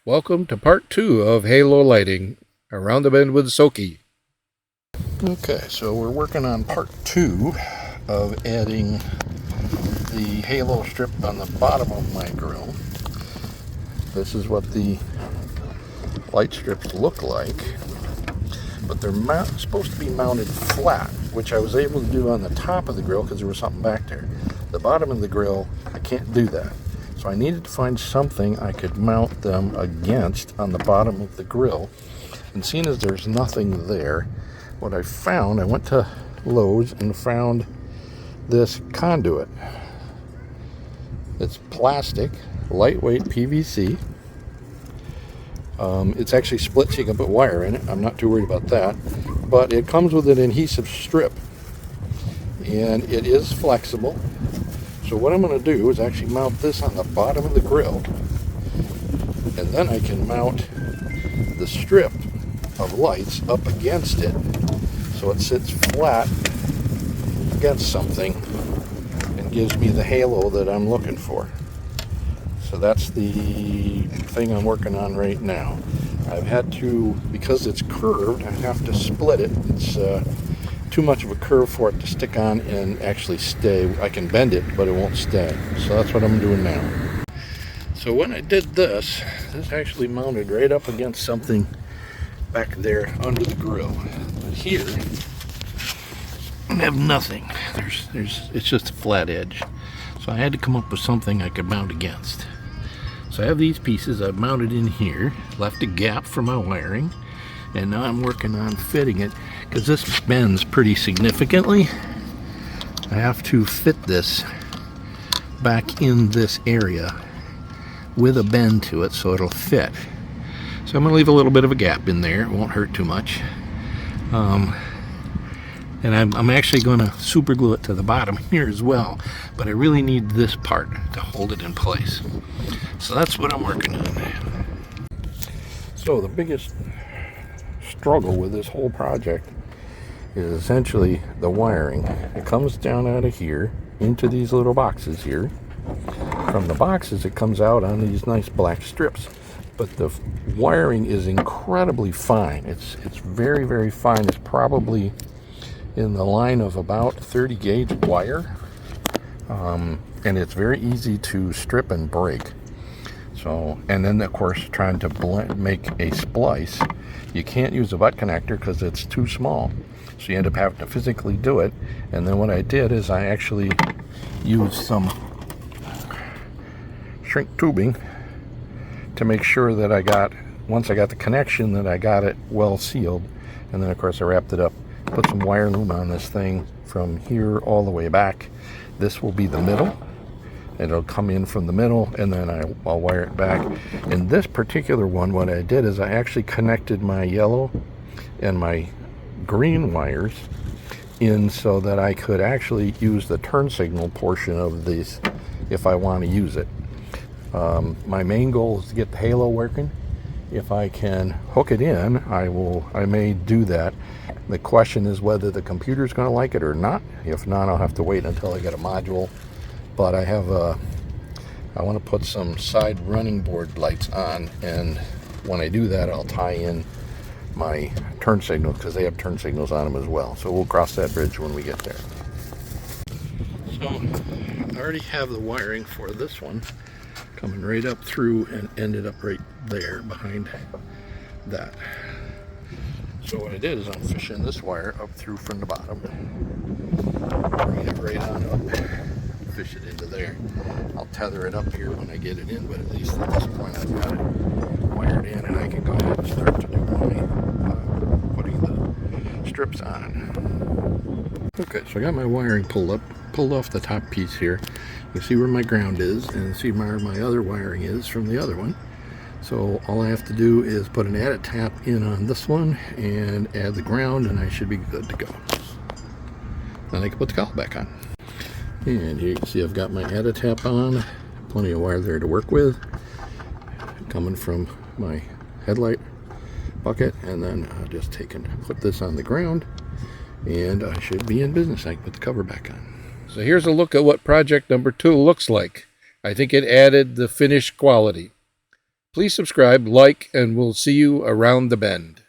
Welcome to part 2 of Halo Lighting Around the Bend with Soki. Okay, so we're working on part 2 of adding the halo strip on the bottom of my grill. This is what the light strips look like, but they're supposed to be mounted flat, which I was able to do on the top of the grill because there was something back there. The bottom of the grill, I can't do that. So I needed to find something I could mount them against on the bottom of the grill. And seeing as there's nothing there, what I found, I went to Lowe's and found this conduit. It's plastic, lightweight PVC. It's actually split so you can put wire in it. I'm not too worried about that. But it comes with an adhesive strip. And it is flexible. So what I'm going to do is actually mount this on the bottom of the grill, and then I can mount the strip of lights up against it so it sits flat against something and gives me the halo that I'm looking for. So that's the thing I'm working on right now. I've had to, because it's curved, I have to split it. It's too much of a curve for it to stick on and actually stay. I can bend it, but it won't stay. So that's what I'm doing now. So when I did this actually mounted right up against something back there under the grill. But here, I have nothing. It's just a flat edge. So I had to come up with something I could mount against. So I have these pieces I've mounted in here, left a gap for my wiring, and now I'm working on fitting it because this bends pretty significantly. I have to fit this back in this area with a bend to it so it'll fit. So I'm going to leave a little bit of a gap in there. It won't hurt too much. And I'm actually going to super glue it to the bottom here as well, but I really need this part to hold it in place. So that's what I'm working on. So the biggest struggle with this whole project is essentially the wiring. It comes down out of here into these little boxes here. From the boxes it comes out on these nice black strips, but the wiring is incredibly fine. It's very, very fine. It's probably in the line of about 30 gauge wire, and it's very easy to strip and break. So, and then of course trying to make a splice, you can't use a butt connector because it's too small. So you end up having to physically do it. And then what I did is I actually used some shrink tubing to make sure that once I got the connection, that I got it well sealed. And then of course I wrapped it up, put some wire loom on this thing from here all the way back. This will be the middle. It'll come in from the middle, and then I'll wire it back. In this particular one, what I did is I actually connected my yellow and my green wires in so that I could actually use the turn signal portion of these if I want to use it. My main goal is to get the halo working. If I can hook it in, I may do that. The question is whether the computer's going to like it or not. If not, I'll have to wait until I get a module. But I want to put some side running board lights on, and when I do that, I'll tie in my turn signal because they have turn signals on them as well. So we'll cross that bridge when we get there. So I already have the wiring for this one coming right up through and ended up right there behind that. So what I did is I'm fishing this wire up through from the bottom, bring it right on up, fish it into there. I'll tether it up here when I get it in, but at least at this point I've got it wired in, and I can go ahead and start to do my putting the strips on. Okay, so I got my wiring pulled off the top piece here. You see where my ground is and see where my other wiring is from the other one. So all I have to do is put an add a tap in on this one and add the ground, and I should be good to go. Then I can put the collar back on. And here you can see I've got my add a tap on, plenty of wire there to work with, coming from my headlight bucket, and then I'll just take and put this on the ground, and I should be in business. I can put the cover back on. So here's a look at what project number 2 looks like. I think it added the finished quality. Please subscribe, like, and we'll see you around the bend.